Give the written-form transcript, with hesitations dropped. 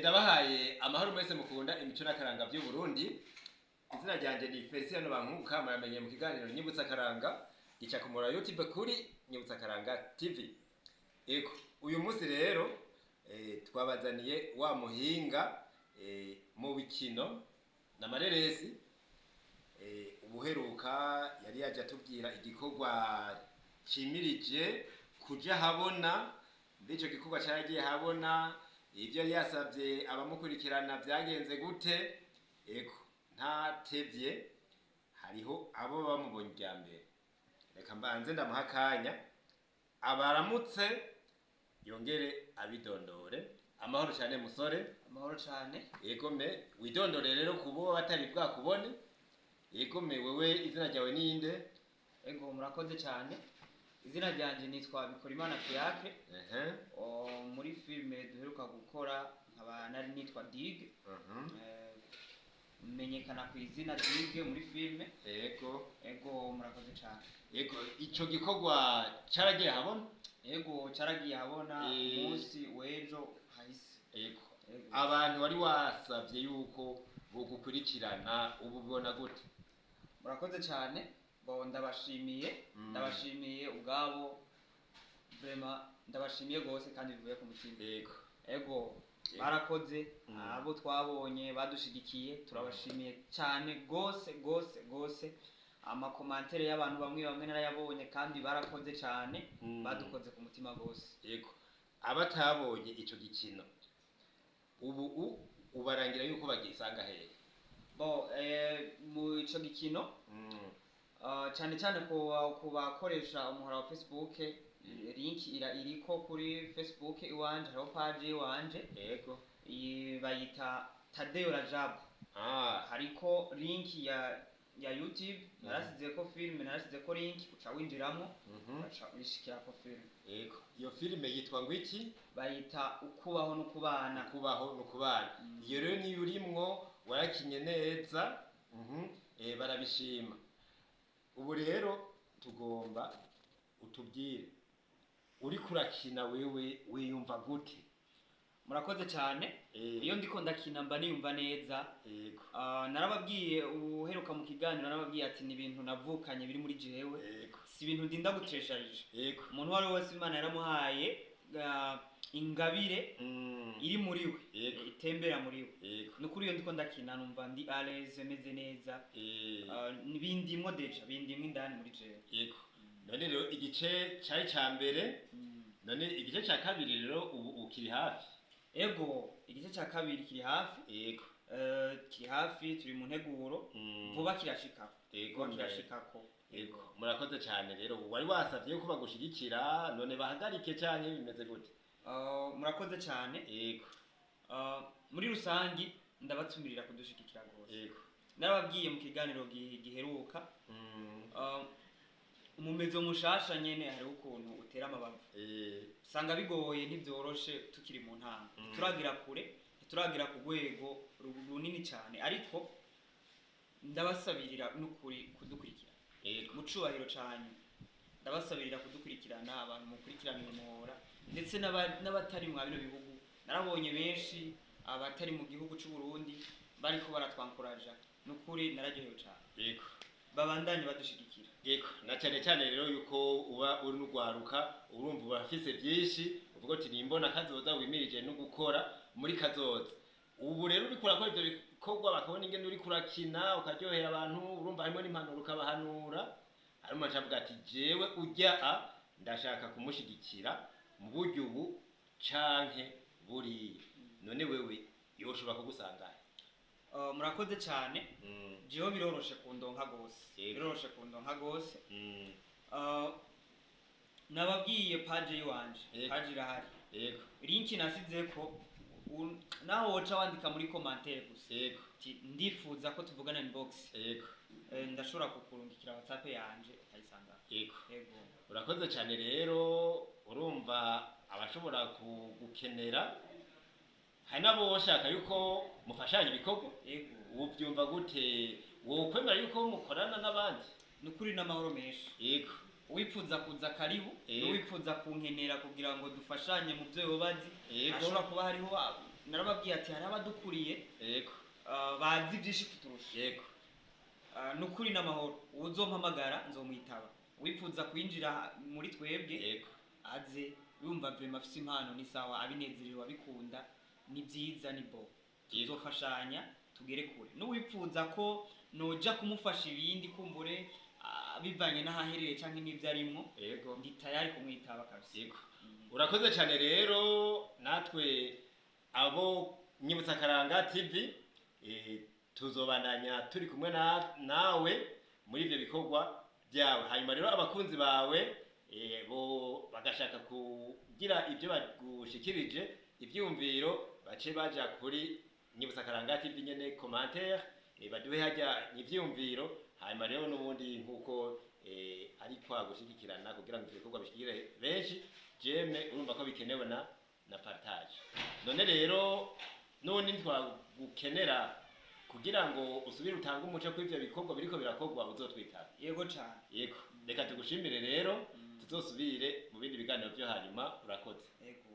Ndabahaye amahoro mwese mukunda imico n'akaranga by'u Burundi. Izina ryanje ni Feliciano Bankuka, muramenye mu kiganiro Nyibutsa Karanga gica ku mura YouTube kuri Nyibutsa Karanga TV. Eko uyu munsi rero twabazaniye wa muhinga mu bikino n'amareresi ubuheruka yari yaje atubwira igikorwa cimirije kuja habona, ndico gikorwa cyagiye habona. Ivyo yasavye abamukurikirana byagenze gute? Eko ntatevye, hariho abo bamubonye bya mbere. Reka mbanze ndamuha akanya abaramutse yongere abidondore. Amahoro cyane musore. Amahoro cyane. Ego me widondore rero kubo batari bwakubone. Ego me wewe izina ryawe ninde? Ego murakoze cyane. Izina ryanje nitwa Bikorimana Fiacre. Muri filme duheruka gukora nkaba nari nitwa Dig. Menyekana ku izina Dig muri filme. Ego murakoze cyane. Ego ico gikorwa cyaragiye habona? Ego cyaragiye habona umunsi w'ejo hahise. Ego abantu wari wasavye yuko bogukurikirana ubu bibona gute? Murakoze cyane. Ndabashimiye ubwabo, vraiment ndabashimiye gose kandi bivuye ku mutima. Ego barakoze, abo twabonye badushigikiye turabashimiye cyane gose. Amakomantere y'abantu bamwe narayabonye kandi barakoze cyane, badukoze ku mutima gose. Ego abatabonye ico gikino ubu ubarangira yuko bagisanga hehe? Mu ico gikino cyane ku bakoresha umuhora wa Facebook, link iriko kuri Facebook iwanje, hariho page iwanje. Yego bayita Tadeo Rajab. Hariko link ya YouTube, narasizeko film, narasizeko link uca winjiramo uca wishikira ko film. Yego iyo filme yitwa ngwiki? Bayita Ukubaho n'Ukubana. Ukubaho n'Ukubana. Iyo rero ni urimwo warakinye neza, barabishima. Ubu rero tugomba utubwire uri kurakina wewe wiyumva gute? Murakoze cyane. Iyo ndiko ndakina mba niyumva neza. Yego narababwiye uheruka mu kiganiro, narababwiye ati ni ibintu navukanye biri muri jewe. Si ibintu ndinda gutresharije. Yego umuntu wari wese Imana yaramuhaye ingabire iri muri we, itembera muri we. Nukuri iyo ndiko ndakina numva ndi à l'aise, meze neza. Bindimwo deja, bindimwo indani muri jewe. Yego none rero igice cyari ca mbere, none igice ca kabiri rero ubu ukiri hafi? Ego igice ca kabiri kiri hafi. Yego kiri hafi, turi mu nteguro, vuba kirashikako. Yego kirashikako. Yego murakoze cyane rero wari wasavye ko bagushigikira, none bahagarike cyane bimeze gute? Murakoze cyane. Yego muri rusangi ndabatsumirira kudushigikira gose. Yego narababwiye mu kiganiro giheruka, umumezo mushasha nyene hari ukuntu utera amabavu. Sanga bigoye ntibyoroshe tukiri mu ntanga. Turagira ku rwego runini cyane, ariko ndabasabirira n'ukuri kudukurikira. Mu cubahiro cyane ndabasabirira kudukurikirana, abantu mukurikirana umuhora, ndetse n'abatari mu bino bihugu. Narabonye benshi abatari mu gihugu cy'u Burundi bariko baratwankuraja, n'ukuri nararyohewe cyane. Yego babandanye badushigikira. Yego na cyane rero yuko uba uri n'ugwaruka, urumva urafise byinshi uvuga ati nimbona kazoza wimirije no gukora muri kazoza. Ubu rero uri kurakora ivyo bikorwa bakabona ingene uri kurakina ukaryohera abantu, urumva harimo n'impanuro ukabahanura. Ari umuntu avuga ati jewe ujya ndashaka kumushigikira mu buryo ubu canke buri. None wewe yoshobora kugusanga? Murakoze cyane. Jewe biroroshe kundonka gose. Nababwiye page yiwanje, page irahari. Yego link nasizeko, naho woca wandika muri commentaire gusa. Yego ndifuza ko tuvugana inbox. Yego ndashobora kukurungikira WhatsApp yanje ukayisanga. Yego Yego urakoze cyane rero. Urumva abashobora kugukenera, hari nabo bashaka yuko mufashanya ibikorwa. Yego ubu byumva gute? Wowe kwemera yuko mukorana n'abandi? Nukuri n'amahoro menshi. Yego uwifuza kuza karibu, uwifuza kunkenera kugira ngo dufashanye mu byo yobazi, ashobora kuba hariho narababwiye ati hari abadukuriye yego bazi byinshi kuturusha yego nukuri n'amahoro uzompamagara nzomwitaba wifuza kwinjira muri twebwe yego aze yumva vrema afise impano ni sawa abinezerewe abikunda ni byiza ni bo tuzofashanya tugere kure n'uwifuza ko noja kumufasha ibindi kumbure bivanye n'ahaherereye canke n'ivyo arimwo yego ndi tayari kumwitaba kabisa yego urakoze cyane rero natwe abo Nyibutsa Akaranga TV tuzobandanya turi kumwe nawe muri ivyo bikorwa byawe hanyuma rero abakunzi bawe bo bagashaka kugira ibyo bagushikirije ivyumviro bace baja kuri Nyibutsa Akaranga TV nyene commentaire baduhe hajya ivyumviro hanyuma rero n'ubundi nkuko ari kwagushigikirana kugira ngo ibikorwa bishikire benshi jeme urumva ko bikenewe na partage none rero none twagukenera kugira ngo usubire utange umuco kuri ivyo bikorwa biriko birakorwa uzotwitaba yego cyane yego reka tugushimire rero tuzosubire mu bindi biganiro byo hanyuma urakoze yego